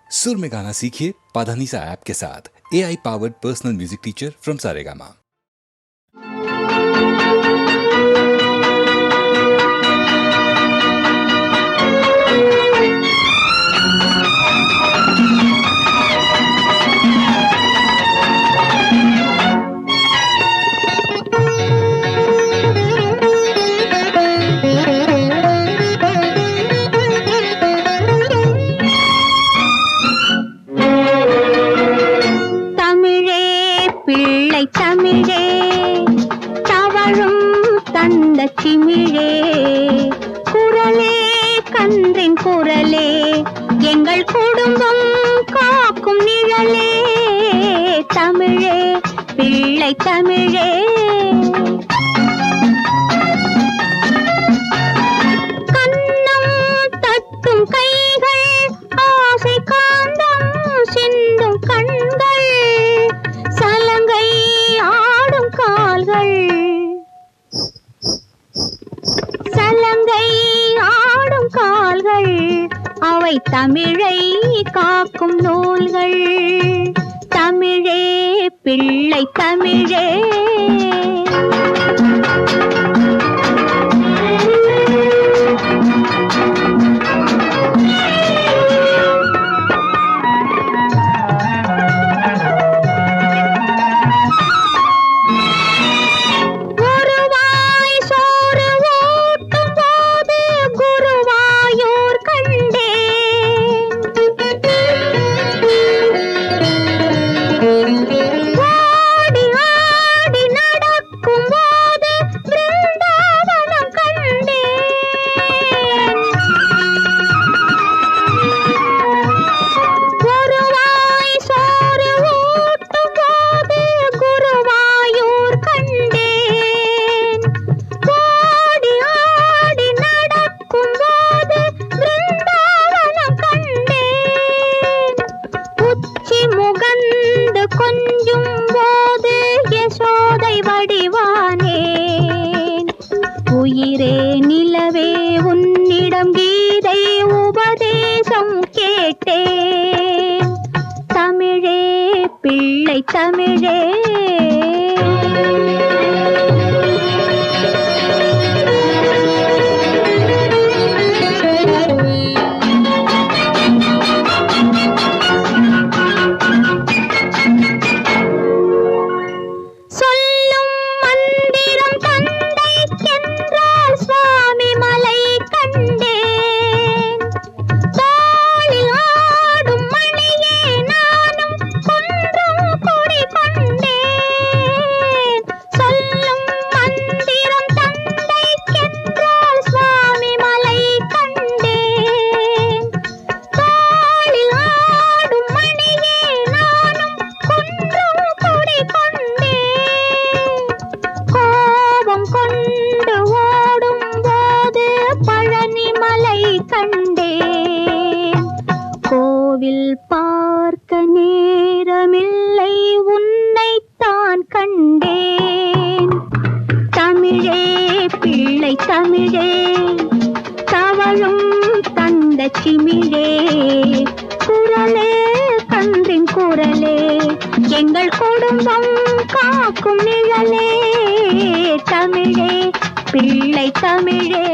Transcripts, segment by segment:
सुर में गाना सीखिए पाधानीसा ऐप के साथ। AI powered personal music teacher from Saregama. தமிழே தவழும் தந்த சிமிழே குரலே கன்றின் குரலே எங்கள் குடும்பம் காக்கும் நிழலே தமிழே பிள்ளை தமிழே கண்ணம் தட்டும் கைகள் ஆசை காந்தம் சிந்தும் கண்கள் சலங்கை ஆடும் கால்கள் சலங்கை ஆடும் கால்கள் அவை தமிழை காக்கும் நூல்கள் தமிழே பிள்ளை தமிழே உயிரே நிலவே உன்னிடம் கீதை உபதேசம் கேட்டேன் தமிழே பிள்ளை தமிழே கோவில் பார்க்க நேரமில்லை உன்னைத்தான் கண்டேன் தமிழே பிள்ளை தமிழே தவழும் தந்த சிமிழே குரலே கன்றின் குரலே எங்கள் குடும்பம் காக்கும் நிழலே தமிழே பிள்ளை தமிழே.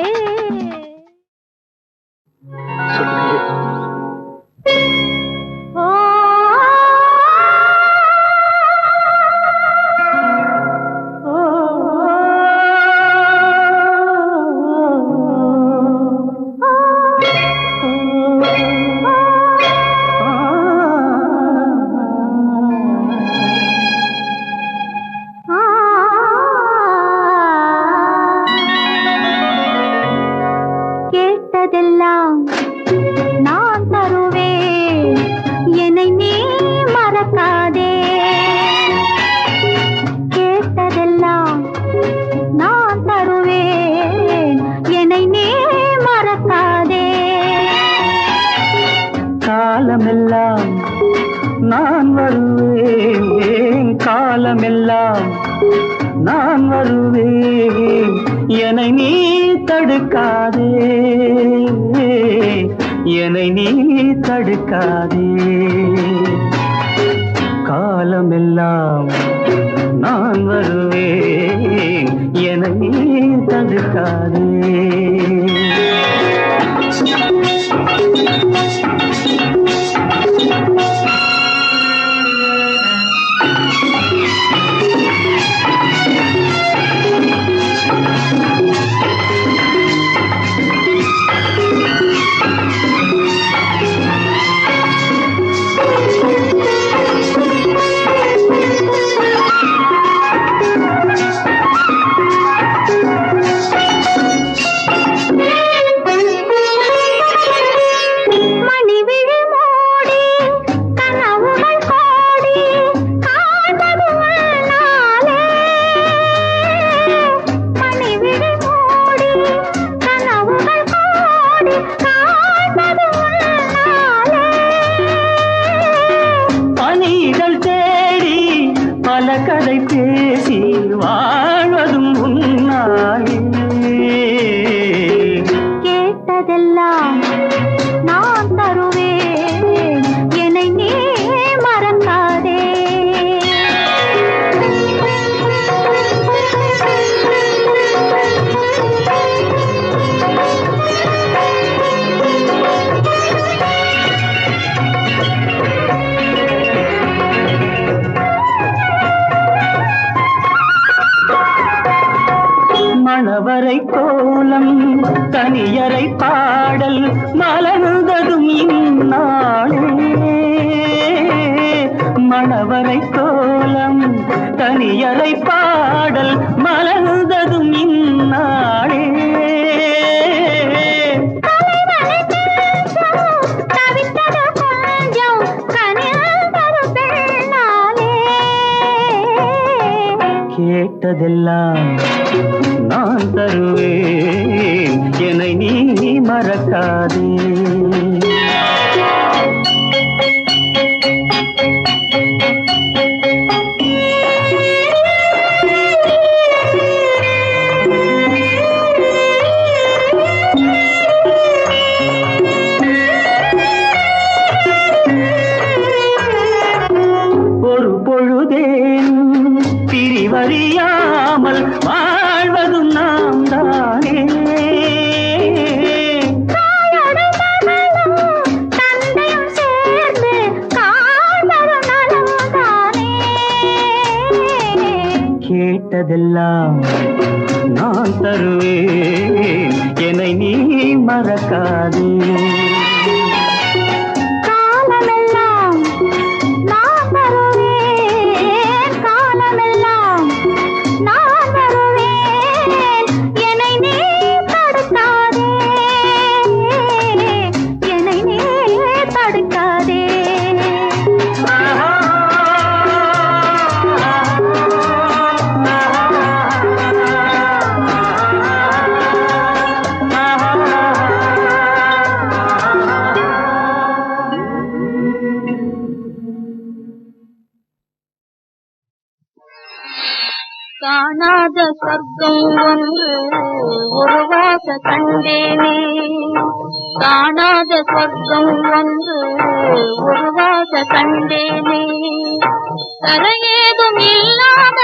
கேட்டதெல்லாம் நான் தருவேன் என்னை நீ மறக்காதே கேட்டதெல்லாம் நான் தருவேன் என்னை நீ மறக்காதே காலமெல்லாம் நான் வருவேன் காலமெல்லாம் நான் வருவேன் என்னை நீ தடுக்காதே என்னை நீ தடுக்காதே. காலமெல்லாம் நான் வருவேன், என்னை நீ தடுக்காதே. கதை பேசி வாழ்வதும் உன்னாலே. கேட்டதெல்லாம் நான் தருவேன், என்னை நீ மறக்காதே. மணவரை கோலம் தனியரை பாடல் மலர்ந்ததும் இந்நாளே. மணவரை கோலம் தனியரை பாடல் மலர்ந்ததும் இந்நாளே. கேட்டதெல்லாம் நான் தருவேன், என்னை நீ மறக்காதே. ஒரு பொழுதேன் பிரிவறியாமல் வாழ்வதும் நாம் தானே. கேட்டதெல்லாம் நான் தருவேன், என்னை நீ மறக்காதே. காணாத சொர்க்கம் ஒன்று உருவாக கண்டேனே. காணாத சொர்க்கம் ஒன்று உருவாக கண்டேனே. கரையேதும் இல்லாத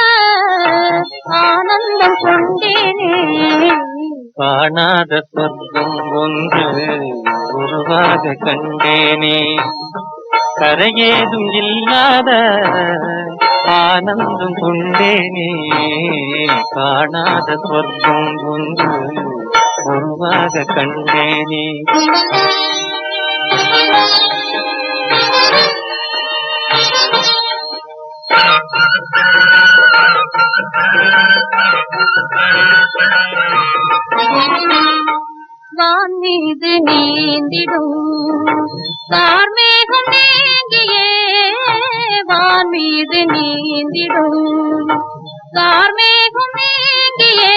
ஆனந்தம் கொண்டேனே. காணாத சொர்க்கம் ஒன்று உருவாக கண்டேனே. கரையேதும் இல்லாத ஆனந்தம் கொண்டேனே. காணாத சொர்க்கம் ஒன்று உருவாக கண்டேனே. வான் மீது நீந்திடும் கார்மேகம் நீங்கியே. வான் மீது நீந்திடும் கார்மேகம் நீங்கியே.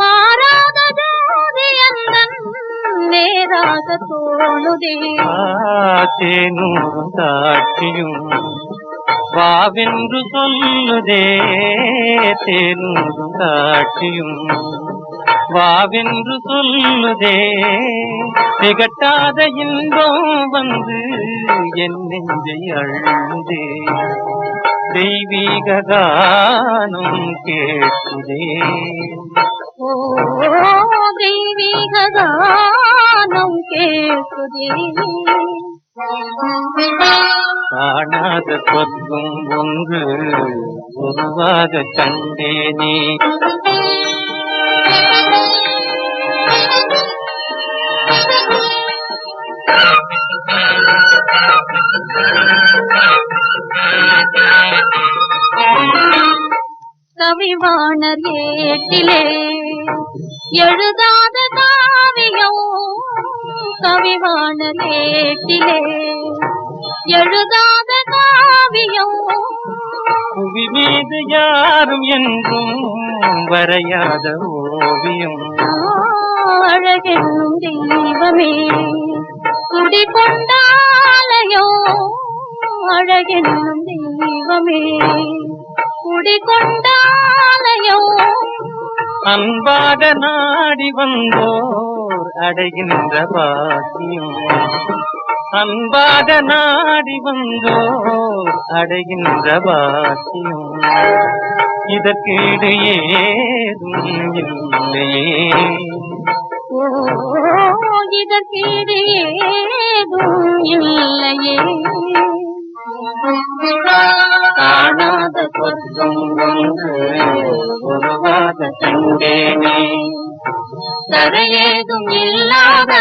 மாறாத ஜோதியந்தன் நேராக தோணுதே. தேனூரும் காட்சியும் வாவென்று சொல்லுதே. தேனூரும் காட்சியும் வாவென்று சொல்லுதே திகட்டாத இன்பம் வந்து என் நெஞ்சை அழுதே தெய்வீக கானம் கேட்குதே ஓ தெய்வீக கானம் கேட்குதே காணாத சொர்க்கம் ஒன்று உருவாக கண்டேனே கவிவாணர் ஏட்டிலே எழுதாத காவியம் கவிவாணர் ஏட்டிலே எழுதாத காவியம் புவி மீது யாரும் என்றும் வரையாத ஓவியம் அழகென்னும் தெய்வமே குடிகொண்டாலயோ அழகென்னும் தெய்வமே குடிகொண்டாலயோ அன்பாக நாடி வந்தோர் அடைகின்ற பாக்கியம் அன்பாக நாடி வந்தோர் அடைகின்ற பாக்கியம் இதற்கீடு ஏதும் இல்லையே ஓ இதற்கீடு ஏதும் இல்லையே காணாத சொர்க்கம் ஒன்று உருவாக கண்டேனே தரையேதும் இல்லாத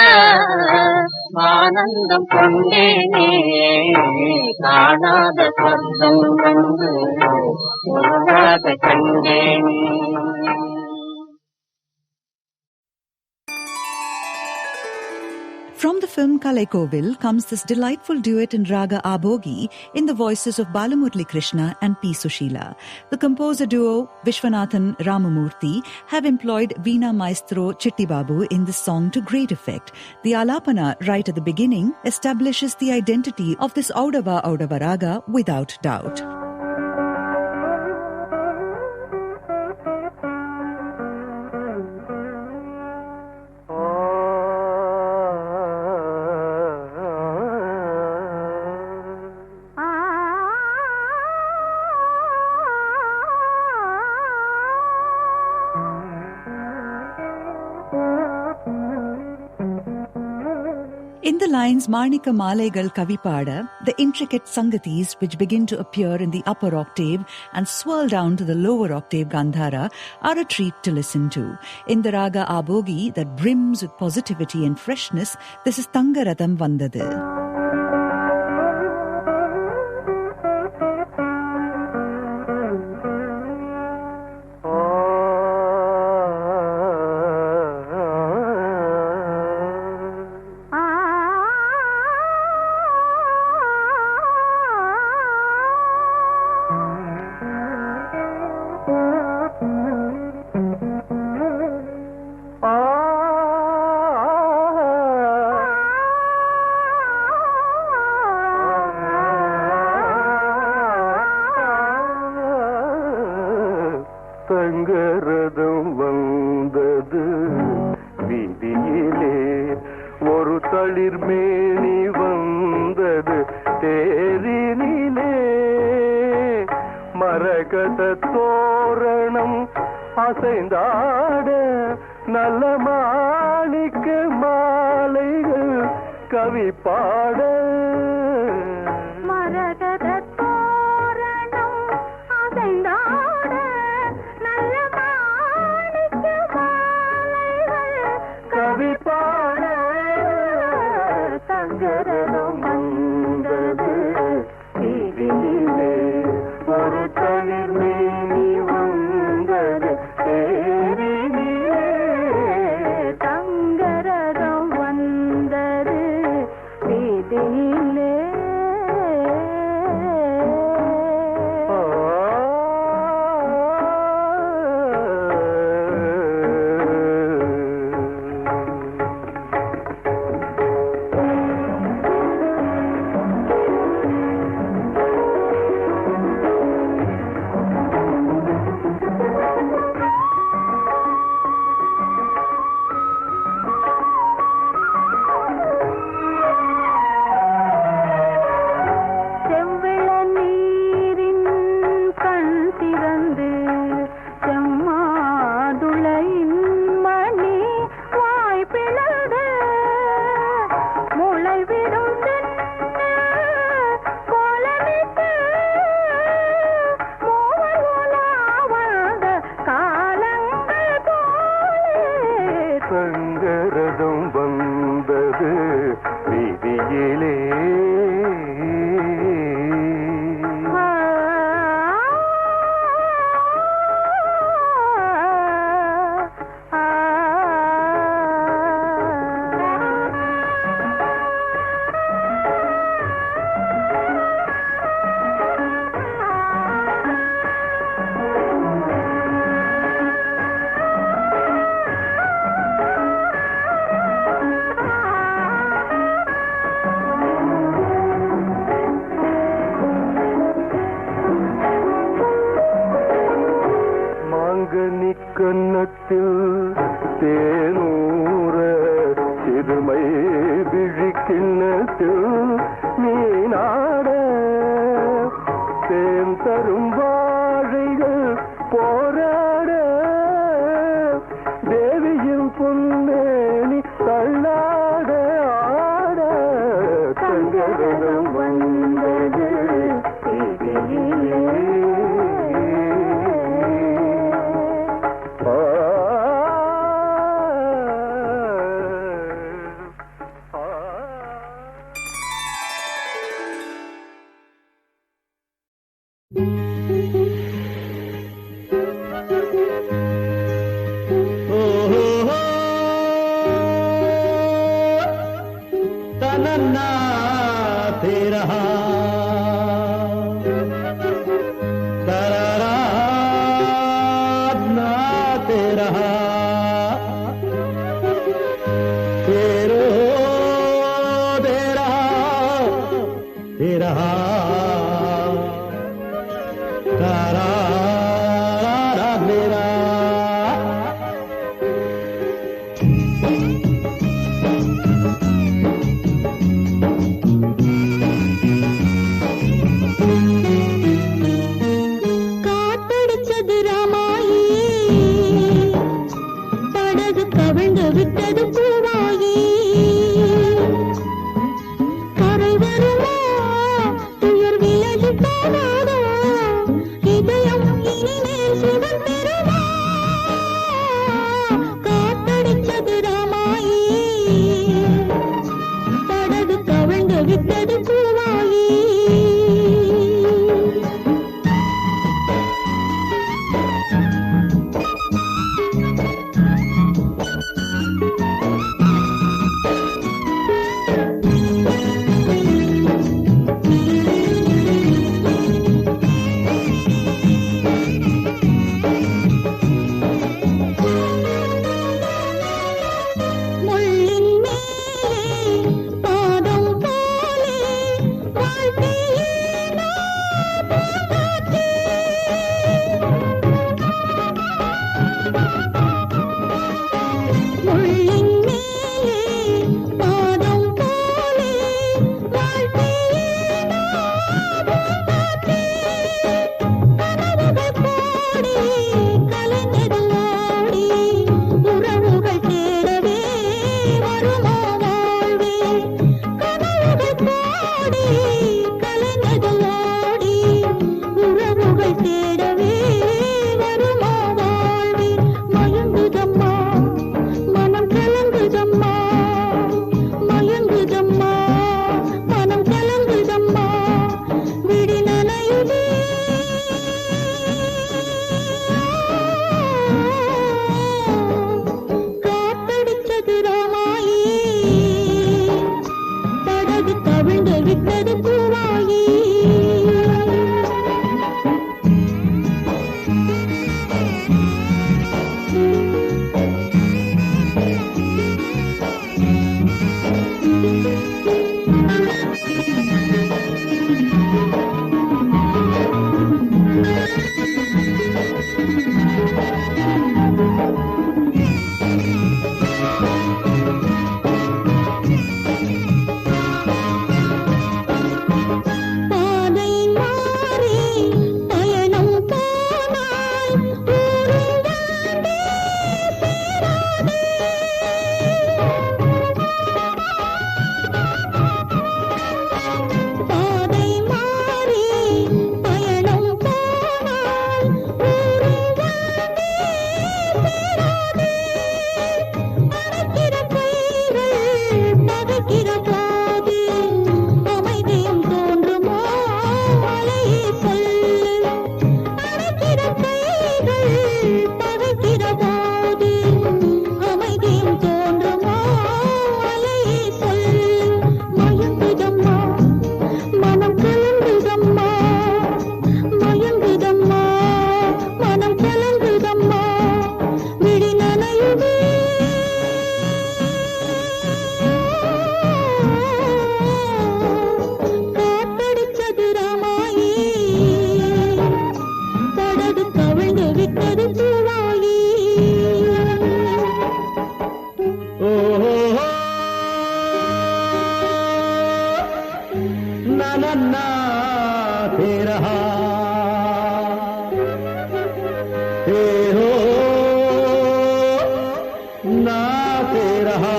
ஆனந்தம் கொண்டேனே காணாத சொர்க்கம் ஒன்று உருவாக கண்டேனே From the film Kalaikovil comes this delightful duet in Raga Abhogi in the voices of Balamurli Krishna and P. Sushila. The composer duo Vishwanathan Ramamurthy have employed Veena Maestro Chitti Babu in this song to great effect. The Alapana right at the beginning establishes the identity of this Audava Audava Raga without doubt. In the lines Marnika Malegal Kavipada, the intricate sangatis which begin to appear in the upper octave and swirl down to the lower octave Gandhara are a treat to listen to. In the Raga Abhogi that brims with positivity and freshness, this is Thangaratham Vandadu. தங்கரதம் வந்தது வீதியிலே ஒரு தளிர் மேனி வந்தது தேரினிலே மரகத தோரணம் அசைந்தாட நல்ல மாணிக்க மாலைகள் கவி பாட மரகத தோரணம் அசைந்தாட நல்ல மாணிக்க மாலைகள் கவி பாட தங்கரதம் வந்தது வீதியிலே ஒரு தளிர் மேனி வந்தது தேரினிலே தங்கரதம் வந்தது வீதியிலே கன்னத்தில் தேனூர சிறுமை விழிக்கிண்ணத்தில் மீனாட தேன் தரும் வாழைகள் போராட தேவியின் பொன்னேனி தள்ளாட ஆட தங்கரதம் வந்தது பாடி नन्ना से रहा हे हो ना से रहा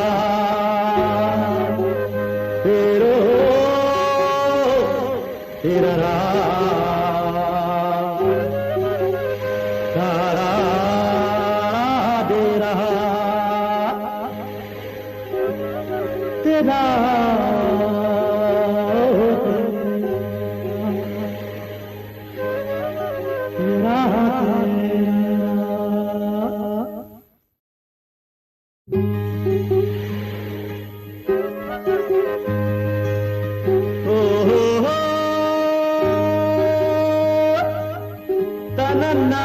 तेरो तेरा सारा दे रहा तेरा तन्ना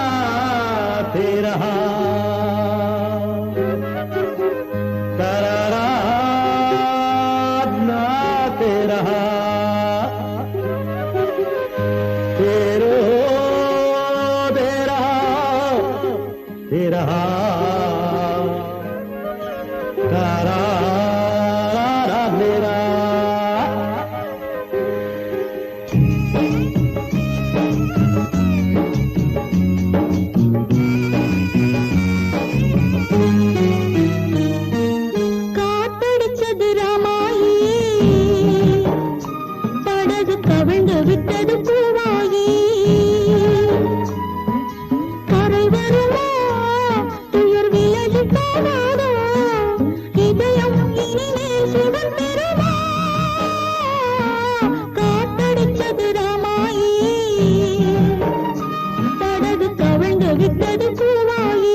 से रहा तररा ना से रहा तेरो दे रहा तारा मेरा காத்தடிச்சது ராமாயி படகு கவிழ்ந்து விட்டது பூவாயி கரை வருமா துயர் விலகி போகாதோ இதயம் இனிமேல் சுகம் பெறுமா காத்தடிச்சது ராமாயி படகு கவிழ்ந்து விட்டது பூவாயி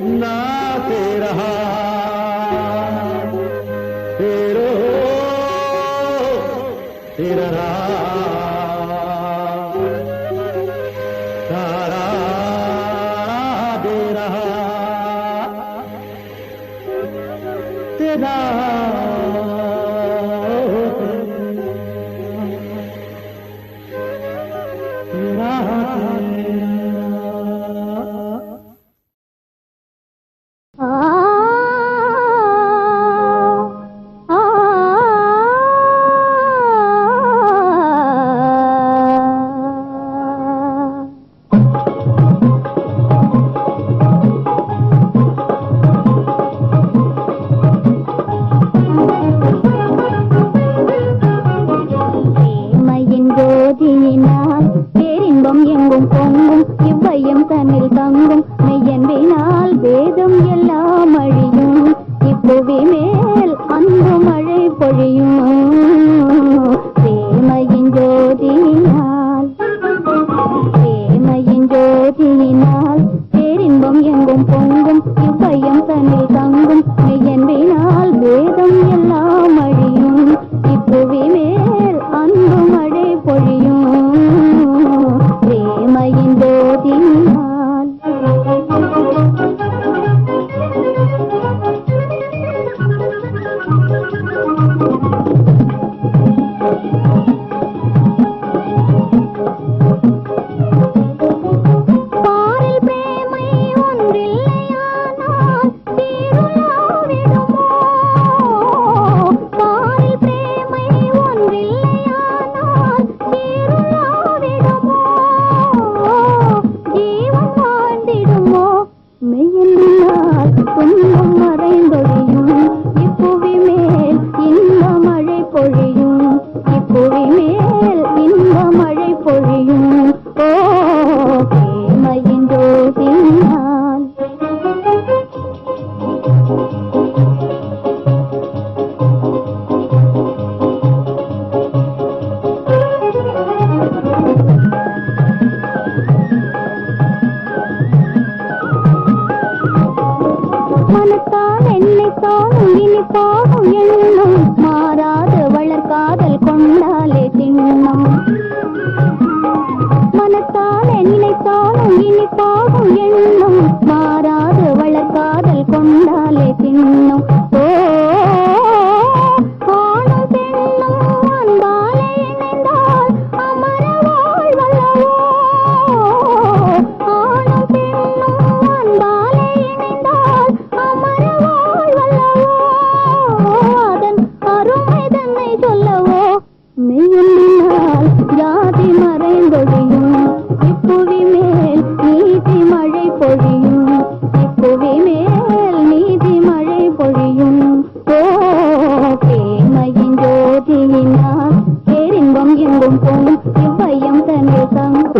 नाते रहा तेरो तेरा तारा दे रहा तेरा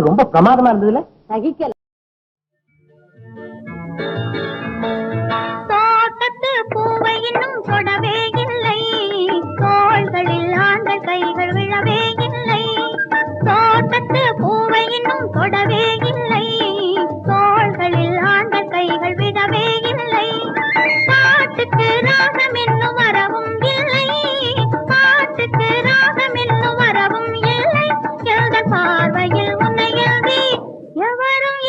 ரொம்ப பிரமாதமா இருந்ததுல சகிக்கல. தோட்டத்து பூவை இன்னும் தொடவே இல்லை, தோள்களில் ஆண்கள் கைகள் விழவே இல்லை. தோட்டத்து பூவை இன்னும் தொடவே இல்லை, தோள்களில் ஆண்கள் கைகள் விழவே இல்லை. காட்டுக்கு ராகம் இன்னும் வரவும் இல்லை, காட்டுக்கு ராகம் இன்னும் வரவும் இல்லை. எங்கள் பார்வையில் உன்னை எழுதி எவரும்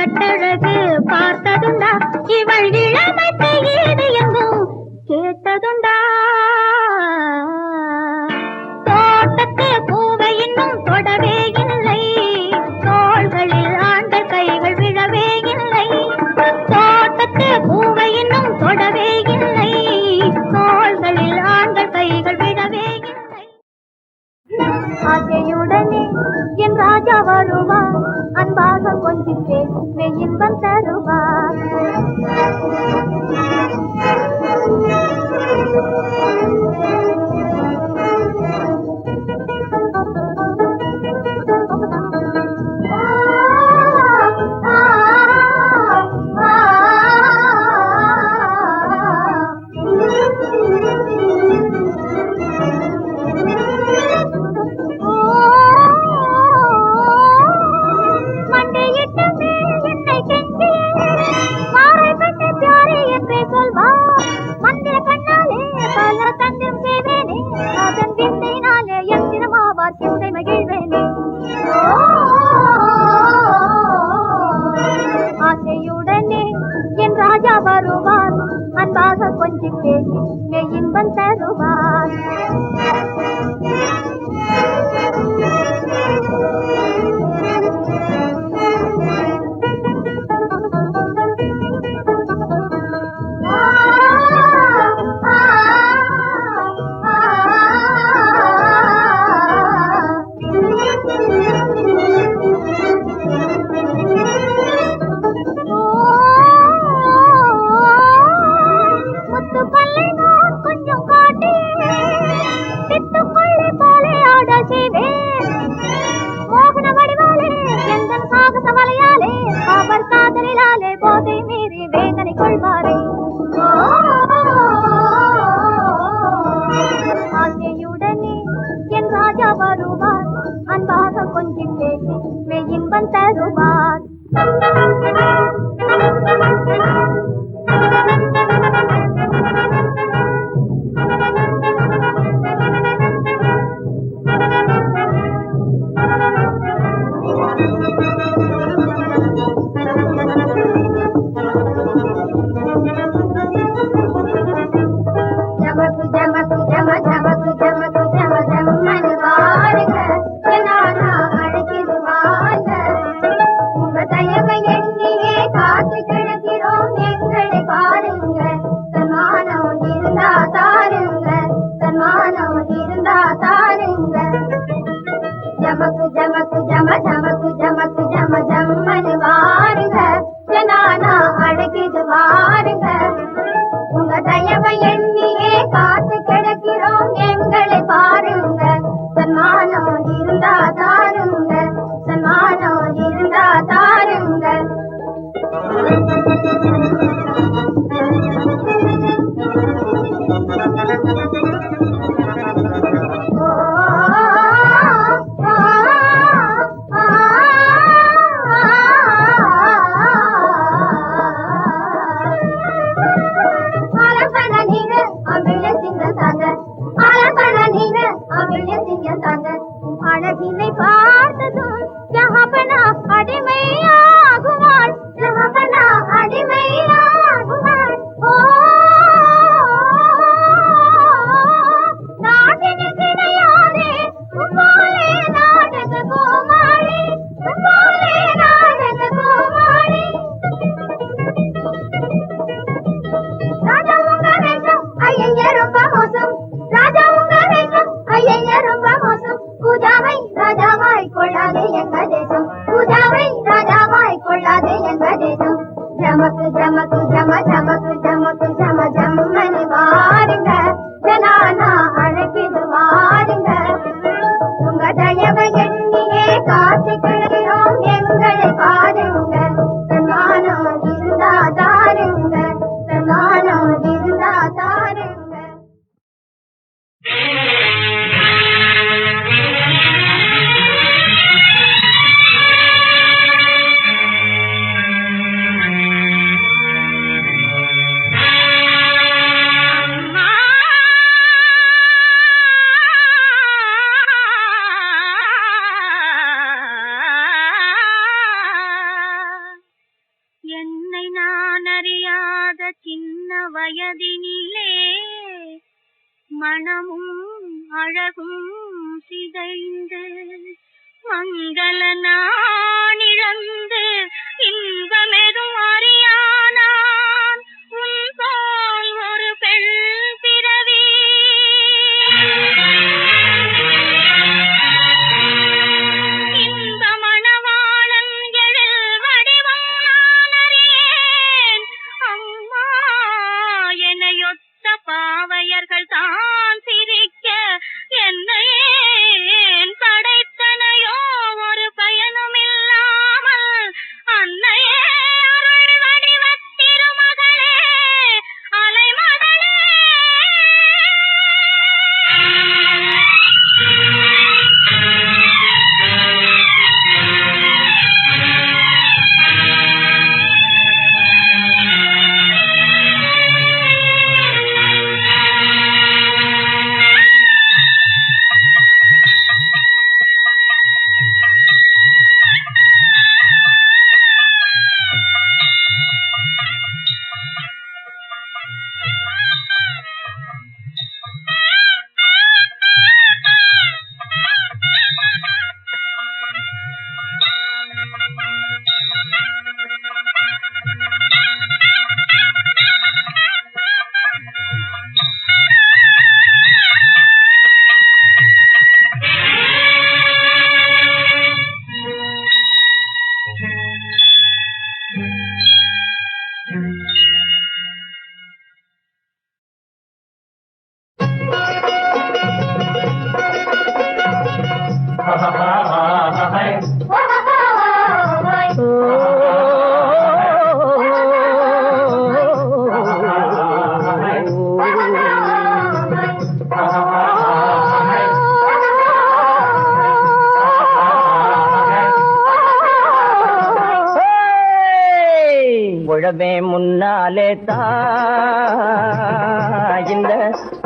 கட்டழகு பார்த்ததுண்டா இவள் இளமைக்கு ஈடு எங்கும் கேட்டதுண்டா தோட்டத்து பூவை இன்னும் தொடவே இல்லை தோள்களில் ஆண்கள் கைகள் விழவே இல்லை தோட்டத்து பூவை இன்னும் தொடவே இல்லை தோள்களில் ஆண்கள் கைகள் விழவே இல்லை ஆசையுடனே என் ராஜா வருவார் அன்பாக கொஞ்சிப்பேன் இன்பம் தருவார் ஆசையுடனே என் ராஜா வருவார் அன்பாக கொஞ்சம் பேசி இன்பம் தருவார் ஆசையுடனே என் ராஜா வருவார் அன்பாக கொஞ்சம் பேசி இன்பம் தருவார் அழகினை பார்த்ததும் ஜஹபனா அடிமையாகுவாள் ஜஹபனா அடிமையாகுவாள் ஓ நாட்டினில் கிடையாதே உம்மாலே நாடக கோமாளி உம்மாலே நாடக கோமாளி ராஜா உங்க வேஷம் ஐயா ரொம்ப மோசம் ராஜா உங்க வேஷம் ஐயா ரொம்ப மோசம் பூஜாவை ராஜாவாய் கொள்ளாதே எங்க தேசம் பூஜாவை ராஜாவாய் கொள்ளாதே எங்க தேசம் ஜமக்கு ஜமக்கு ஜம ஜமக்கு ஜமக்கு ஜம ஜம்மனி வாருங்க ஜனானா அழைக்கிது வாருங்க உங்க தயவை எண்ணியே காத்து கிழக்கிறோம் எங்களை பாருங்க சன்மானம் இருந்தா தாருங்க சன்மானம் இருந்தா தாருங்க அறியாத சின்ன வயதினிலே மனமும் அழகும் சிதைந்து மங்கள நானிழந்து இன்பமெதும் அறியானான் உன் போல் ஒரு பெண் பிறவி இன்ப மணவாளன் எழில் வடிவம் நான் அறியேன் அம்மா என்னையொத்த பாவையர்கள் தான் சிரிக்க என்னையேன் படைத்தனையோ ஒரு பயனும் இல்லாமல் அன்னையே அருள் வடிவத் திருமகளே அலைமகளே உழவே முன்னாலே இந்த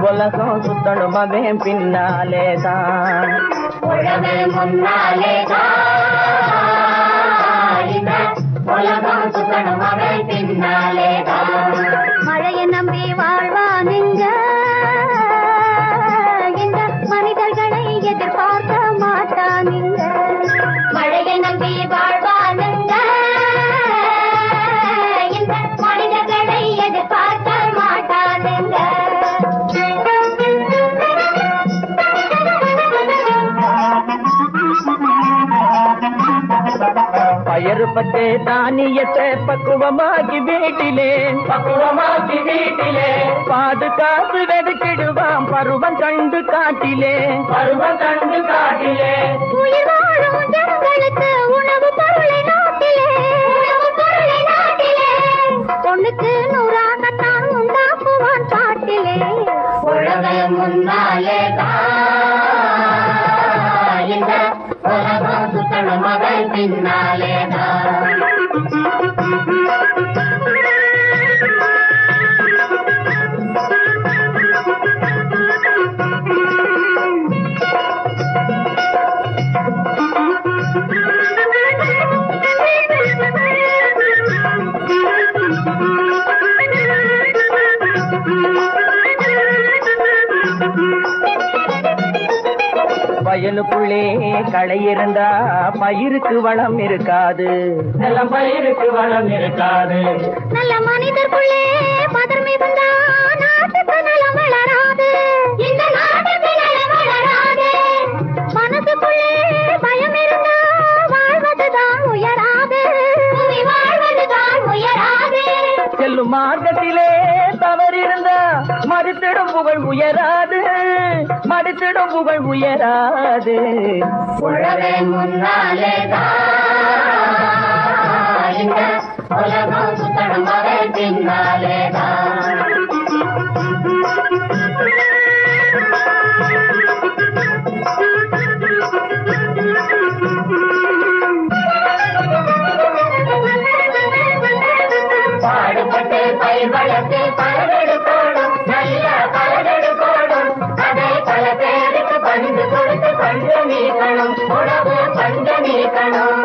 உலகம் சுத்தணுமவே பின்னாலே தான் உழவே முன்னாலே இந்த உலகம் சுத்தணுமவே பின்னாலே மழையை நம்பி வாழ்வானுங்க இந்த மனிதர்களை எதிர்பார்க்க மாட்டானுங்க மழையை நம்பி வாழ்வானுங்க இந்த மனிதர்களை எதிர்பார்க்க மாட்டானுங்க பயறு பத்தே தானியத்தை பக்குவமாக்கி வீட்டிலே பாதுகாத்து வெதுக்கிடுவான் பருவம் கண்டு காட்டிலே உயிர் வாழும் ஜனங்களுக்கு உணவு பொருளை நாட்டிலே பொண்ணுக்கு நூறாகத்தான் உண்டாக்குவான் பாட்டிலே உழவே முன்னாலே இந்த உலகம் சுத்தணும் மகள் பின்னாலே வயலுக்குள்ளே களை இருந்தா பயிருக்கு வளம் இருக்காது நல்ல மனிதர்க்குள்ளே பதர் மிகுந்தா நாட்டுக்கு நலம் வளராது இந்த நாட்டுக்கு நலம் வளராது மனசுக்குள்ளே பயம் இருந்தா வாழ்வதுதான் உயராது செல்லும் மார்க்கத்திலே தவறிருந்தா மறுத்திடும் புகழ் உயராது உழவே முன்னாலே இந்த உலகம் சுத்தணும் மகள் பின்னாலே பாடுபட்டு பயிர் வளர்த்து பலவெடுக்கோடும் நல்ல பலவெடுக்கோடும் அதை பல பேருக்கு பணிந்து கொடுத்து பஞ்ச நீக்கணும் உணவு பஞ்ச நீக்கணும்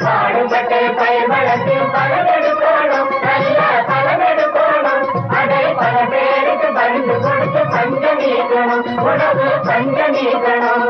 பாடுபட்டு பயிர் வளர்த்து பலவெடுக்கோடும் நல்ல பலவெடுக்கோடும் பஞ்ச நீக்கணும் உடம்பு பஞ்ச நீக்கணும்